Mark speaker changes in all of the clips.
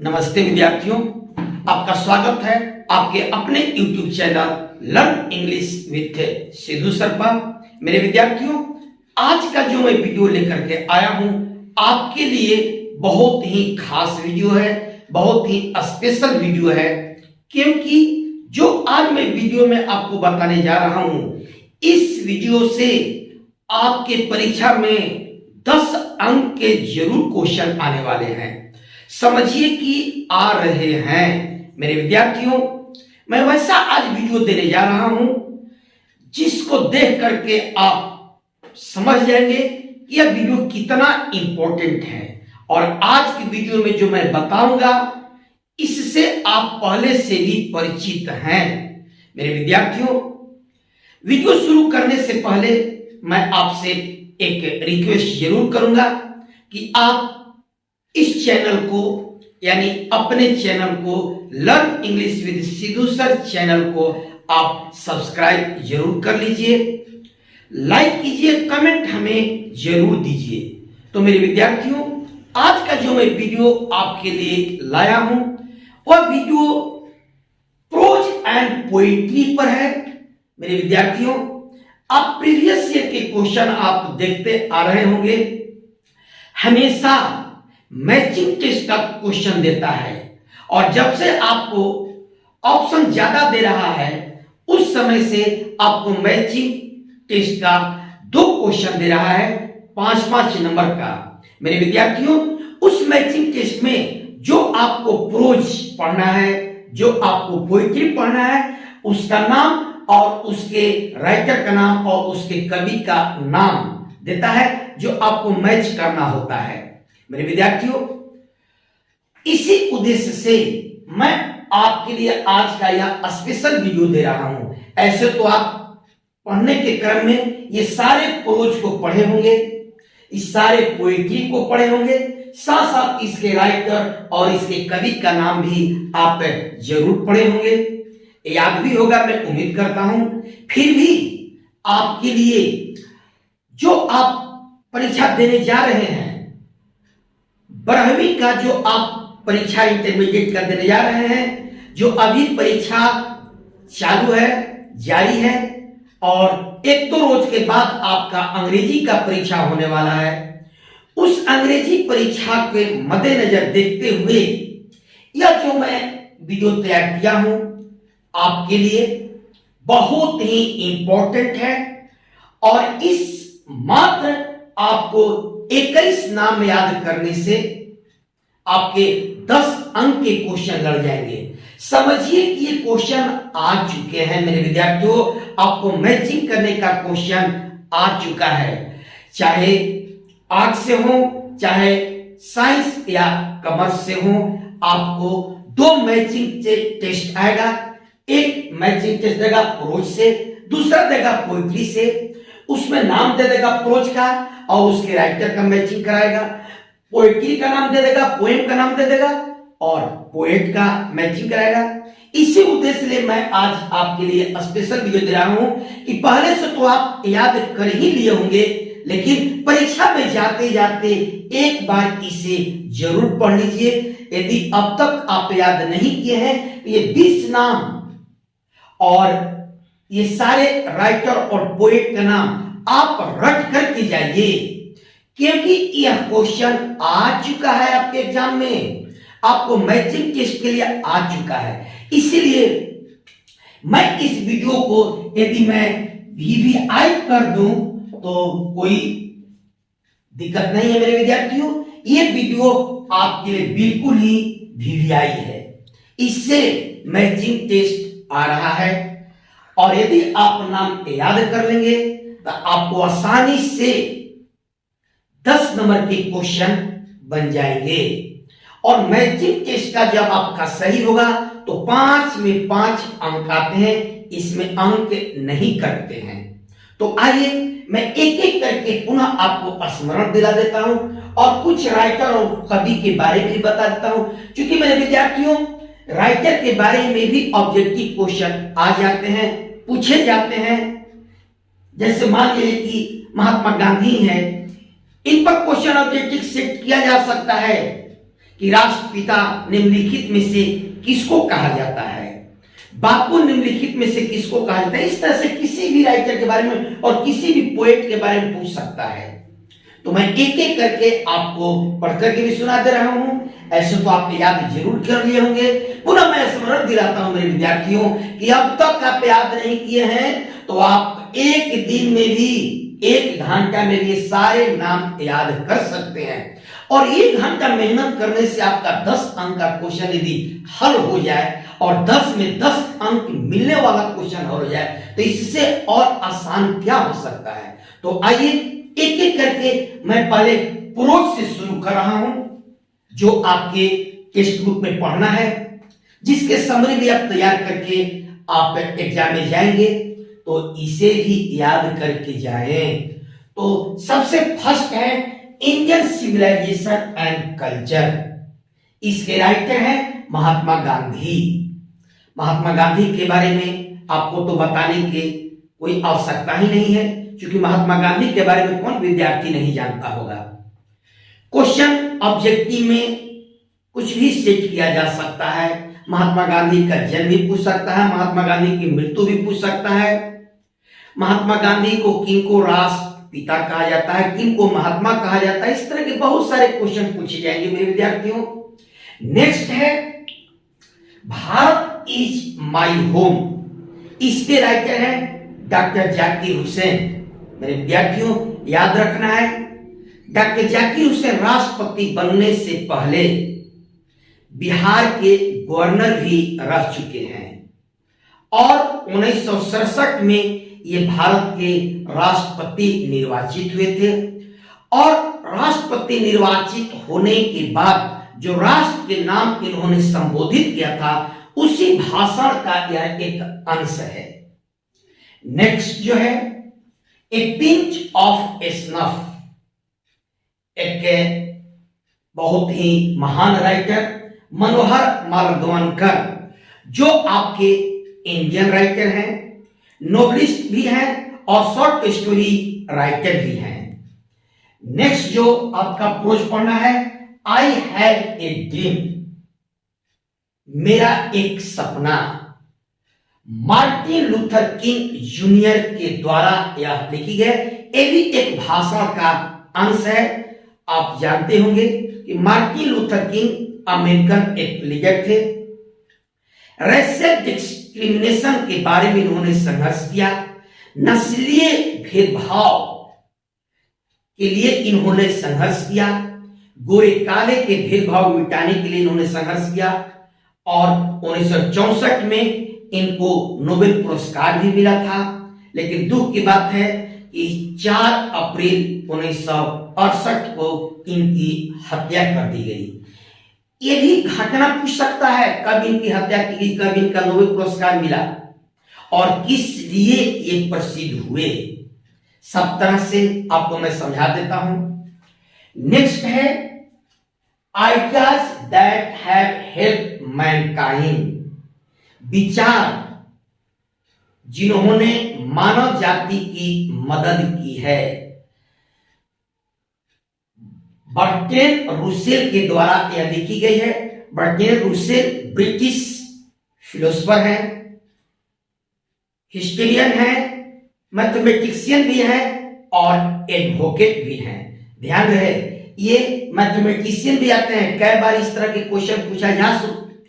Speaker 1: नमस्ते विद्यार्थियों, आपका स्वागत है आपके अपने YouTube channel learn English with Sidhu sir पर। मेरे विद्यार्थियों, आज का जो मैं वीडियो लेकर के आया हूं आपके लिए बहुत ही खास वीडियो है, बहुत ही स्पेशल वीडियो है, क्योंकि जो आज मैं वीडियो में आपको बताने जा रहा हूं, इस वीडियो से आपके परीक्षा में 10 अंक के जरूर क्वेश्चन आने वाले हैं। समझिए कि आ रहे हैं। मेरे विद्यार्थियों, मैं वैसा आज वीडियो देने जा रहा हूं जिसको देख करके आप समझ जाएंगे कि यह वीडियो कितना इंपॉर्टेंट है। और आज की वीडियो में जो मैं बताऊंगा इससे आप पहले से भी परिचित हैं। मेरे विद्यार्थियों, वीडियो शुरू करने से पहले मैं आपसे एक रिक्वेस्ट जरूर करूंगा कि आप इस चैनल को यानी अपने चैनल को learn English with Sidhu sir channel को आप सब्सक्राइब जरूर कर लीजिए, लाइक कीजिए, कमेंट हमें जरूर दीजिए। तो मेरे विद्यार्थियों, आज का जो मैं वीडियो आपके लिए लाया हूं वह वीडियो प्रोज एंड पोएट्री पर है। मेरे विद्यार्थियों, आप प्रीवियस ईयर के क्वेश्चन आप देखते आ रहे होंगे। हमेशा मैचिंग टेस्ट का क्वेश्चन देता है और जब से आपको ऑप्शन ज्यादा दे रहा है उस समय से आपको मैचिंग टेस्ट का 2 क्वेश्चन दे रहा है 5-5 नंबर का। मेरे विद्यार्थियों, उस मैचिंग टेस्ट में जो आपको प्रोज पढ़ना है, जो आपको पोएट्री पढ़ना है, उसका नाम और उसके राइटर का नाम और उसके कवि का नाम देता है जो आपको मैच करना होता है। मेरे विद्यार्थियों, इसी उद्देश्य से मैं आपके लिए आज का यह स्पेशल वीडियो दे रहा हूं। ऐसे तो आप पढ़ने के क्रम में ये सारे प्रोज को पढ़े होंगे, इस सारे पोएट्री को पढ़े होंगे, साथ साथ इसके राइटर और इसके कवि का नाम भी आप जरूर पढ़े होंगे, याद भी होगा मैं उम्मीद करता हूं। फिर भी आपके लिए जो आप परीक्षा देने जा रहे हैं, 12वीं का जो आप परीक्षा इंटरमीडिएट का देने जा रहे हैं, जो अभी परीक्षा चालू है, जारी है, और 1-2 रोज के बाद आपका अंग्रेजी का परीक्षा होने वाला है। उस अंग्रेजी परीक्षा के मद्देनजर देखते हुए यह जो मैं वीडियो तैयार किया हूं आपके लिए बहुत ही इंपॉर्टेंट है। और इस मात्र आपको 21 नाम याद करने से आपके 10 अंक के क्वेश्चन लड़ जाएंगे। समझिए कि ये क्वेश्चन आ चुके हैं। मेरे विद्यार्थियों, आपको मैचिंग करने का क्वेश्चन आ चुका है, चाहे आर्ट्स से हो, चाहे साइंस या कॉमर्स से हो, आपको 2 मैचिंग टेस्ट आएगा। एक मैचिंग टेस्ट देगा प्रोज से, दूसरा देगा पोएट्री से। उसमें नाम दे देगा प्रोज का और उसके राइटर का मैचिंग कराएगा, पोएट्री का नाम दे देगा, पोएम का नाम दे देगा और पोएट का मैचिंग कराएगा। इसी उद्देश्य से मैं आज आपके लिए स्पेशल वीडियो दे रहा हूं कि पहले से तो आप याद कर ही लिए होंगे, लेकिन परीक्षा में जाते जाते एक बार इसे जरूर पढ़ लीजिए। यदि अब तक आप याद नहीं किए हैं, ये 20 नाम और ये सारे राइटर और पोएट का नाम आप रट करके जाइए, क्योंकि यह क्वेश्चन आ चुका है आपके एग्जाम में, आपको मैचिंग टेस्ट के लिए आ चुका है। इसीलिए मैं इस वीडियो को यदि मैं VVI कर दूं तो कोई दिक्कत नहीं है। मेरे विद्यार्थियों, ये वीडियो आपके लिए बिल्कुल ही VVI है, इससे मैचिंग टेस्ट आ रहा है। और यदि आप नाम याद कर लेंगे तो आपको आसानी से 10 नंबर के क्वेश्चन बन जाएंगे। और मैचिंग टेस्ट का जब आपका सही होगा तो 5 में 5 अंक आते हैं, इसमें अंक नहीं कटते हैं। तो आइए मैं एक एक करके पुनः आपको स्मरण दिला देता हूं और कुछ राइटर और कवि के बारे में भी बता देता हूं, क्योंकि मेरे विद्यार्थियों, राइटर के बारे में भी ऑब्जेक्टिव क्वेश्चन आ जाते हैं, पूछे जाते हैं। जैसे मान लीजिए कि महात्मा गांधी हैं, इन पर क्वेश्चन ऑब्जेक्टिव सेट किया जा सकता है कि राष्ट्रपिता निम्नलिखित में से किसको कहा जाता है, बापू निम्नलिखित में से किसको कहा जाता है। इस तरह से किसी भी राइटर के बारे में और किसी भी पोएट के बारे में पूछ सकता है। तो मैं एक एक करके आपको पढ़कर के भी सुना दे रहा हूं। ऐसे तो आप याद जरूर कर लिए होंगे। पुनः मैं स्मरण दिलाता हूं मेरे विद्यार्थियों कि अब तक आप याद नहीं किए हैं तो आप एक दिन में भी 1 घंटा में भी सारे नाम याद कर सकते हैं। और 1 घंटा मेहनत करने से आपका 10 अंक का क्वेश्चन यदि हल हो जाए और 10 में 10 अंक मिलने वाला क्वेश्चन हो जाए तो इससे और आसान क्या हो सकता है। तो आइए एक एक करके मैं पहले प्रोज से शुरू कर रहा हूं जो आपके टेक्स्ट बुक में पढ़ना है, जिसके समरी भी आप तैयार करके आप एग्जाम में जाएंगे तो इसे भी याद करके जाएं। तो सबसे फर्स्ट है इंडियन सिविलाइजेशन एंड कल्चर। इसके राइटर हैं महात्मा गांधी। महात्मा गांधी के बारे में आपको तो बताने की कोई आवश्यकता ही नहीं है, क्योंकि महात्मा गांधी के बारे में कौन विद्यार्थी नहीं जानता होगा। क्वेश्चन ऑब्जेक्टिव में कुछ भी सेट किया जा सकता है। महात्मा गांधी का जन्म भी पूछ सकता है, महात्मा गांधी की मृत्यु भी पूछ सकता है, महात्मा गांधी को किनको राष्ट्र पिता कहा जाता है, किनको महात्मा कहा जाता है। इस तरह के बहुत सारे क्वेश्चन पूछे जाएंगे मेरे विद्यार्थियों। नेक्स्ट है भारत इज माय होम। इसके राइटर हैं डॉक्टर जाकिर हुसैन। मेरे विद्यार्थियों याद रखना है, डॉक्टर जाकिर हुसैन राष्ट्रपति बनने से पहले बिहार के गवर्नर भी रह चुके हैं और 1967 में ये भारत के राष्ट्रपति निर्वाचित हुए थे। और राष्ट्रपति निर्वाचित होने के बाद जो राष्ट्र के नाम इन्होंने संबोधित किया था उसी भाषण का यह एक अंश है। नेक्स्ट जो है ए पिंच ऑफ स्नफ, एक बहुत ही महान राइटर मनोहर मालवणकर जो आपके इंडियन राइटर हैं, नोवेलिस्ट भी हैं और शॉर्ट स्टोरी राइटर भी हैं। नेक्स्ट जो आपका प्रोज पढ़ना है आई हैव ए ड्रीम, मेरा एक सपना। मार्टिन लूथर किंग जूनियर के द्वारा यह लिखी गई। ये भी एक भाषण का अंश है। आप जानते होंगे कि मार्टिन लूथर किंग अमेरिकन एक लीडर थे। रेशियल डिस्क्रिमिनेशन के बारे में इन्होंने संघर्ष किया। नस्लीय भेदभाव के लिए इन्होंने संघर्ष किया। गोरे काले के भेदभाव मिटाने के लिए इन्होंने संघर्ष किया और 1964 में इनको नोबेल पुरस्कार भी मिला था। लेकिन दुख की बात है कि 4 अप्रैल 1968 को इनकी हत्या कर दी गई। ये भी घटना पूछ सकता है कब इनकी हत्या की गई, कब इनका नोबेल पुरस्कार मिला और किस लिए ये प्रसिद्ध हुए। सब तरह से आपको मैं समझा देता हूं। नेक्स्ट है ideas that have help Mankind, विचार जिन्होंने मानव जाति की मदद की है। बर्ट्रैंड रुसेल के द्वारा यह लिखी गई है। बर्ट्रैंड रुसेल ब्रिटिश फिलोसोफर हैं, हिस्टोरियन हैं, मैथमेटिशियन भी हैं और एडवोकेट भी हैं। ध्यान रहे ये मैथमेटिशियन भी आते हैं। कई बार इस तरह के क्वेश्चन पूछा जा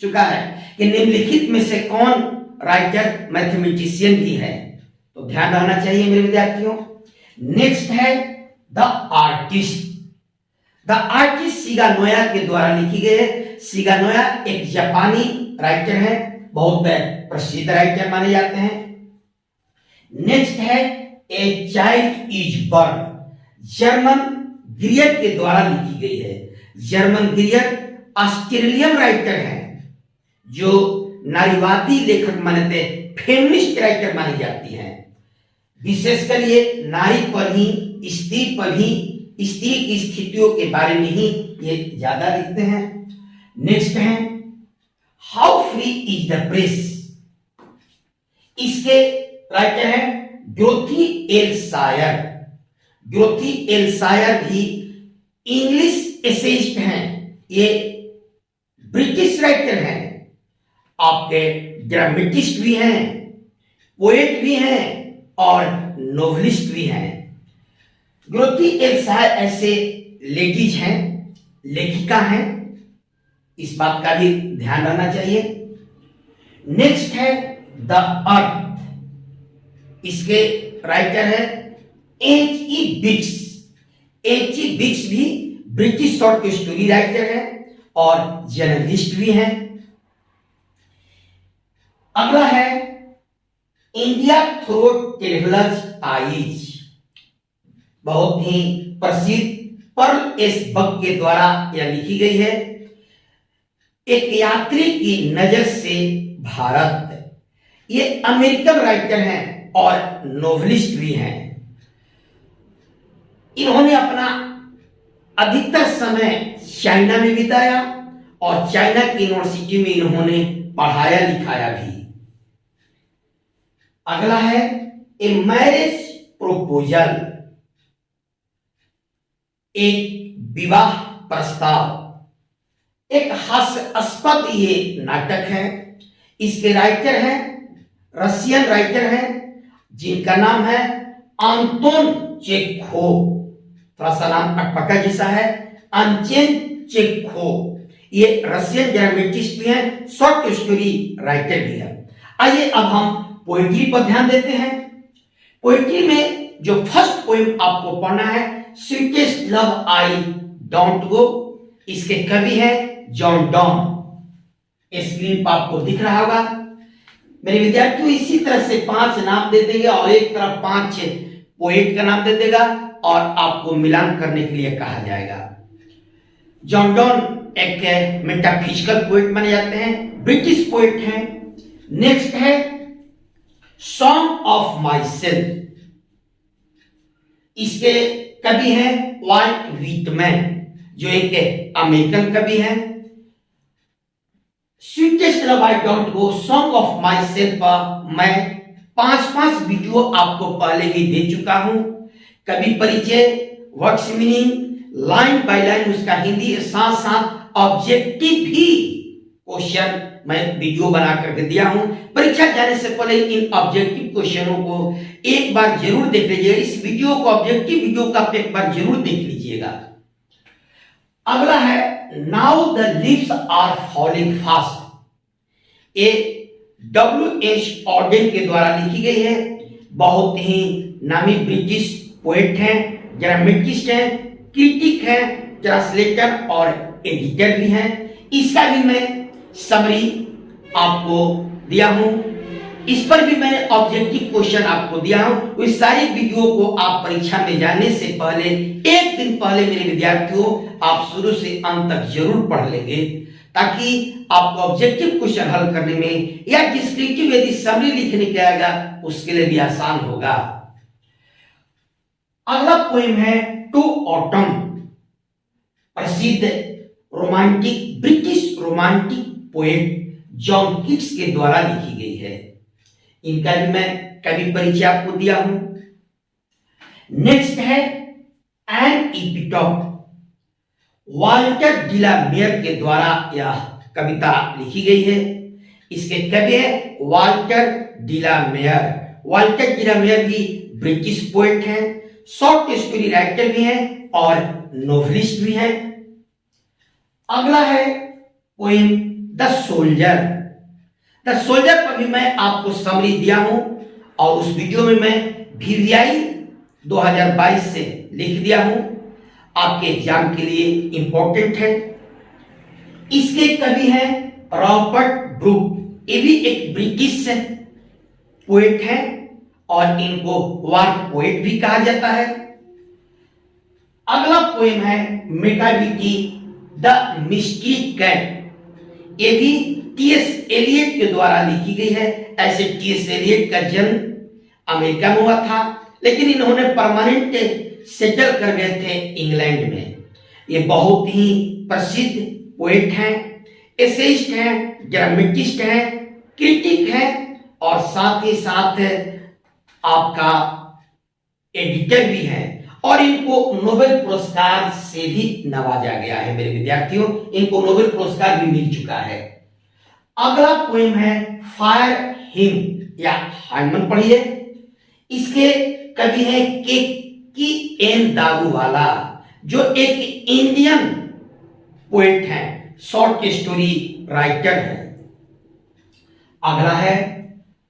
Speaker 1: चुका है कि निम्नलिखित में से कौन राइटर मैथमेटिशियन भी है, तो ध्यान रहना चाहिए मेरे विद्यार्थियों। नेक्स्ट है द आर्टिस्ट। द आर्टिस्ट सिगानोया के द्वारा लिखी गई है। सिगानोया एक जापानी राइटर है, बहुत प्रसिद्ध राइटर माने जाते हैं। नेक्स्ट है a child is burn, German ग्रियर के द्वारा लिखी गई है। जर्मन ग्रियर ऑस्ट्रेलियन राइटर हैं जो नारीवादी लेखक मानते, फेमिनिस्ट राइटर मानी जाती हैं। विशेषकर ये नारी पर ही, स्त्री पर ही, स्त्री की स्थितियों के बारे में ही ये ज्यादा लिखते हैं। नेक्स्ट है how free is the press. इसके राइटर हैं Dorothy L Sayers. Dorothy L Sayers भी इंग्लिश एसेइस्ट हैं। ये ब्रिटिश राइटर हैं, आपके ड्रामेटिस्ट भी हैं, पोएट भी हैं और नोवेलिस्ट भी हैं। डोरोथी एक शायद ऐसे लेडीज हैं, लेखिका हैं, इस बात का भी ध्यान रखना चाहिए। नेक्स्ट है द अर्थ, इसके राइटर है H.E. बिक्स। H.E. बिक्स भी ब्रिटिश शॉर्ट स्टोरी राइटर है और जर्नलिस्ट भी हैं। अगला है इंडिया थ्रू ट्रेवलर्स आइज, बहुत ही प्रसिद्ध पर्ल एस बक के द्वारा यह लिखी गई है। एक यात्री की नजर से भारत, ये अमेरिकन राइटर हैं और नोवेलिस्ट भी हैं। इन्होंने अपना अधिकतर समय चाइना में बिताया और चाइना की यूनिवर्सिटी में इन्होंने पढ़ाया लिखाया भी। अगला है ए मैरिज प्रोपोजल, एक विवाह प्रस्ताव, एक हास्यास्पद ये नाटक है। इसके राइटर हैं रशियन राइटर हैं जिनका नाम है आंतोन चेखोव। थोड़ा सा नाम अटपटा जैसा है, आंचेन चेखोव। ये रशियन ड्रामेटिस्ट भी हैं, शॉर्ट स्टोरी राइटर भी है। आइए अब हम पोएट्री पर ध्यान देते हैं। पोएट्री में जो फर्स्ट पोएम आपको पढ़ना है, sweetest love I don't go, इसके कवि हैं जॉन डॉन। स्क्रीन पर आपको दिख रहा होगा। मेरे विद्यार्थियों इसी तरह से 5 नाम दे देंगे और एक तरफ 5 पोएट का नाम दे देगा और आपको मिलान करने के लिए कहा जाएगा। जॉन डॉन एक मेटाफिजिकल पोएट माने जाते हैं, ब्रिटिश पोएट हैं। नेक्स्ट है सॉन्ग ऑफ माई सेल्फ, इसके कवि हैं वाल्ट व्हिटमैन जो एक अमेरिकन कवि हैं। Sweetest love I don't go, song of my self मैं 5 वीडियो आपको पहले ही दे चुका हूं। कवि परिचय, words meaning, line by line उसका हिंदी, साथ साथ ऑब्जेक्टिव भी क्वेश्चन मैं वीडियो बना करके दिया हूं। परीक्षा जाने से पहले इन ऑब्जेक्टिव क्वेश्चनों को एक बार जरूर देख लीजिएगा। इस वीडियो को, ऑब्जेक्टिव वीडियो का आप एक बार जरूर देख लीजिएगा। अगला है now the leaves are falling fast, ये W.H. ऑर्डेन के द्वारा लिखी गई है। बहुत ही नामी ब्रिटिश पोएट हैं, ड्रामेटिस्ट हैं, क्रिटिक हैं, ट्रांसलेटर और एडिटर भी हैं। इसका भी मैं समरी आपको दिया हूं, इस पर भी मैंने ऑब्जेक्टिव क्वेश्चन आपको दिया हूं। उस सारी वीडियो को आप परीक्षा में जाने से पहले, एक दिन पहले मेरे विद्यार्थियों, आप शुरू से अंत तक जरूर पढ़ लेंगे ताकि आपको ऑब्जेक्टिव क्वेश्चन हल करने में या डिस्क्रिप्टिव यदि समरी लिखने के आएगा उसके लिए भी आसान होगा। अगला पोएम है टू ऑटम, प्रसिद्ध romantic, British romantic poet John Keats के द्वारा लिखी गई है। इनका भी मैं कवि परिचय आपको दिया हूं। नेक्स्ट है एन एपिटॉफ, वाल्टर डिला मेयर के द्वारा यह कविता लिखी गई है। इसके कवि है वाल्टर डिला मेयर। वाल्टर डिला मेयर भी ब्रिटिश पोएट हैं, शॉर्ट स्टोरी राइटर भी हैं और नोवेलिस्ट भी हैं। अगला है poem the soldier. The soldier पर भी मैं आपको समरी दिया हूं और उस वीडियो में मैं VVI 2022 से लिख दिया हूं, आपके एग्जाम के लिए इंपॉर्टेंट है। इसके कवि हैं रॉबर्ट ब्रूक, ये भी एक ब्रिटिश पोएट हैं और इनको वार पोएट भी कहा जाता है। अगला पोएम है मेटाविटी द मिस्ट्री कैट, ये भी T.S. एलियट के द्वारा लिखी गई है। ऐसे T.S. एलियट का जन्म अमेरिका में हुआ था, लेकिन इन्होंने परमानेंट सेटल कर गए थे इंग्लैंड में। ये बहुत ही प्रसिद्ध पोएट हैं, एसेइस्ट हैं, ड्रामेटिस्ट हैं, क्रिटिक हैं और साथ ही साथ आपका एडिटर भी हैं और इनको नोबेल पुरस्कार से भी नवाजा गया है मेरे विद्यार्थियों, इनको नोबेल पुरस्कार भी मिल चुका है। अगला पोएम है फायर हिम या हाइमन, पढ़िए। इसके कवि है के एन दारूवाला, जो एक इंडियन पोएट है, शॉर्ट स्टोरी राइटर है। अगला है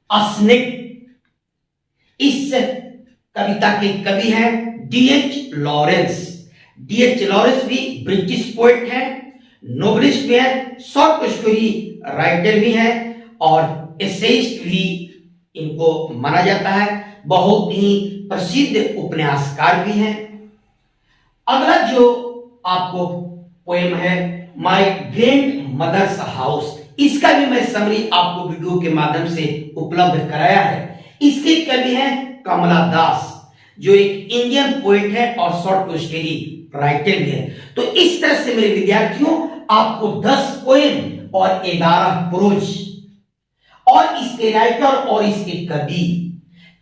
Speaker 1: अस्निक, इस कविता के कवि हैं डीएच लॉरेंस। डीएच लॉरेंस भी ब्रिटिश पोएट हैं, नोवेलिस्ट भी हैं, शॉर्ट स्टोरी राइटर भी हैं और एसेइस्ट भी इनको माना जाता है, बहुत ही प्रसिद्ध उपन्यासकार भी हैं। अगला जो आपको पोएम है माय ग्रैंड मदर्स हाउस, इसका भी मैं समरी आपको वीडियो के माध्यम से उपलब्ध कराया है। इसके कवि हैं कमला दास, जो एक इंडियन पोएट है और शॉर्ट स्टोरी राइटर भी है। तो इस तरह से मेरे विद्यार्थियों आपको 10 पोएम और 11 प्रोज और इसके राइटर और इसके कवि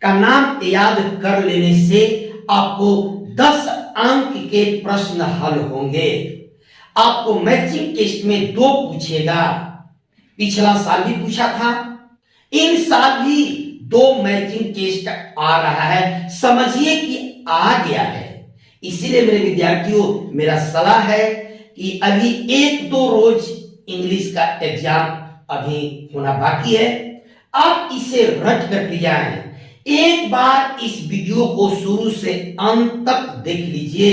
Speaker 1: का नाम याद कर लेने से आपको 10 अंक के प्रश्न हल होंगे। आपको मैचिंग टेस्ट में 2 पूछेगा, पिछला साल भी पूछा था, इन साल भी 2 मैचिंग टेस्ट आ रहा है, समझिए कि आ गया है। इसीलिए मेरे विद्यार्थियों मेरा सलाह है कि अभी 1-2 रोज इंग्लिश का एग्जाम अभी होना बाकी है, आप इसे रट करके जाएं। एक बार इस वीडियो को शुरू से अंत तक देख लीजिए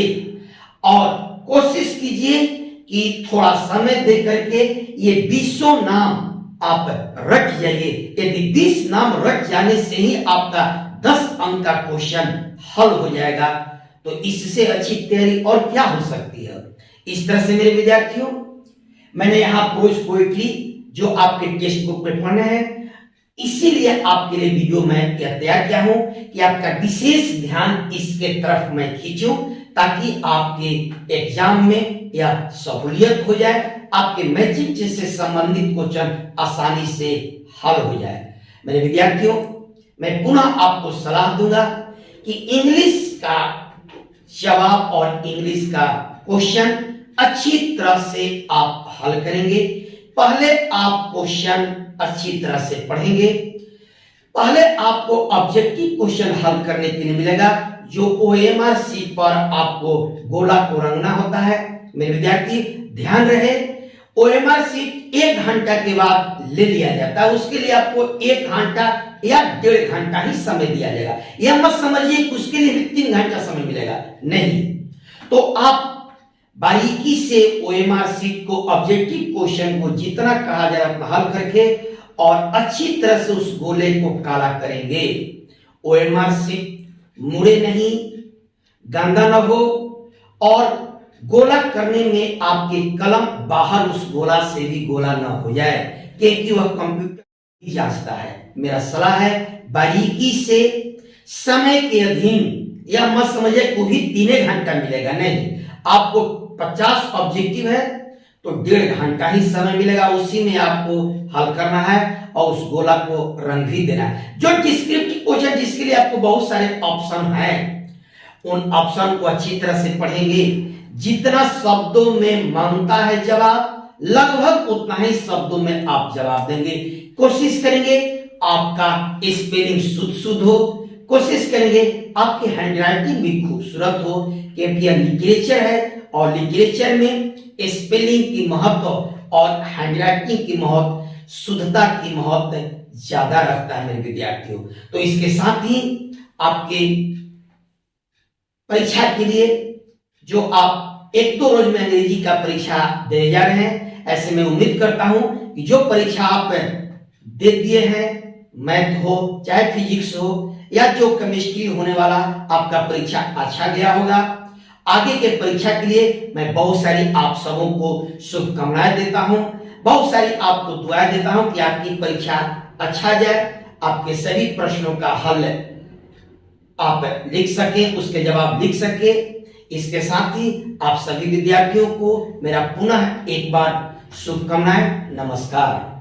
Speaker 1: और कोशिश कीजिए कि थोड़ा समय दे करके ये 20 नाम आप रट जाइए। यदि 20 नाम रट जाने से ही आपका 10 अंक का क्वेश्चन हल हो जाएगा, तो इससे अच्छी तैयारी और क्या हो सकती है। इस तरह से मेरे विद्यार्थियों मैंने यहाँ प्रोज पोएट्री जो आपके टेक्स्ट बुक में पढ़ने हैं, इसीलिए आपके लिए वीडियो मैं तैयार किया हूं कि आपका विशेष ध्यान इसके तरफ मैं खींचूं, ताकि आपके एग्जाम में यह सहूलियत हो जाए, आपके मैचिंग से संबंधित क्वेश्चन आसानी से हल हो जाए। मेरे विद्यार्थियों मैं पुनः आपको सलाह दूंगा कि इंग्लिश का जवाब और इंग्लिश का क्वेश्चन अच्छी तरह से आप हल करेंगे। पहले आप क्वेश्चन अच्छी तरह से पढ़ेंगे, पहले आपको ऑब्जेक्टिव क्वेश्चन हल करने के लिए मिलेगा, जो ओएमआर शीट पर आपको गोला को रंगना होता है। मेरे विद्यार्थी ध्यान रहे, ओएमआर शीट 1 घंटा के बाद ले लिया जाता है, उसके लिए आपको 1 घंटा या 1.5 घंटा ही समय दिया जाएगा। यह मत समझिए कि उसके लिए भी 3 घंटा समय मिलेगा, नहीं। तो आप बारीकी से ओएमआर शीट को, ऑब्जेक्टिव क्वेश्चन को जितना कहा जाए उतना हल करके और अच्छी तरह से उस गोले को काला करेंगे। ओएमआर शीट मुड़े नहीं, गंदा न हो और गोला करने में आपके कलम बाहर उस गोला से भी गोला न हो जाए, क्योंकि वह कंप्यूटर जांचता है। मेरा सलाह है बारीकी से, समय के अधीन, यह मत समझिए को भी 3 घंटा मिलेगा, नहीं। आपको 50 ऑब्जेक्टिव है तो 1.5 घंटा ही समय मिलेगा, उसी में आपको हल करना है और उस गोला को रंग भी देना है। जो डिस्क्रिप्टिव क्वेश्चन जिसके लिए आपको बहुत सारे ऑप्शन हैं, उन ऑप्शन को अच्छी तरह से पढ़ेंगे। जितना शब्दों में मांगता है जवाब, लगभग उतना ही शब्दों में आप जवाब देंगे। कोशिश करेंगे आपका स्पेलिंग शुद्ध हो, कोशिश करेंगे आपकी हैंडराइटिंग भी खूबसूरत हो, क्योंकि यह लिटरेचर है और लिटरेचर में स्पेलिंग की महत्व और हैंडराइटिंग की महत्व, शुद्धता की महत्व ज्यादा रखता है मेरे विद्यार्थियों। तो इसके साथ ही आपके परीक्षा के लिए जो आप 1-2 रोज में अंग्रेजी का परीक्षा देने जा रहे हैं, ऐसे में उम्मीद करता हूं कि जो परीक्षा आप दे दिए हैं, मैथ हो चाहे फिजिक्स हो या जो केमिस्ट्री होने वाला, आपका परीक्षा अच्छा गया होगा। आगे के परीक्षा के लिए मैं बहुत सारी आप सबों को शुभकामनाएं देता हूं, बहुत सारी आपको दुआएं देता हूं कि आपकी परीक्षा अच्छा जाए, आपके सभी प्रश्नों का हल आप लिख सके, उसके जवाब लिख सके। इसके साथ ही आप सभी विद्यार्थियों को मेरा पुनः एक बार शुभकामनाएं। नमस्कार।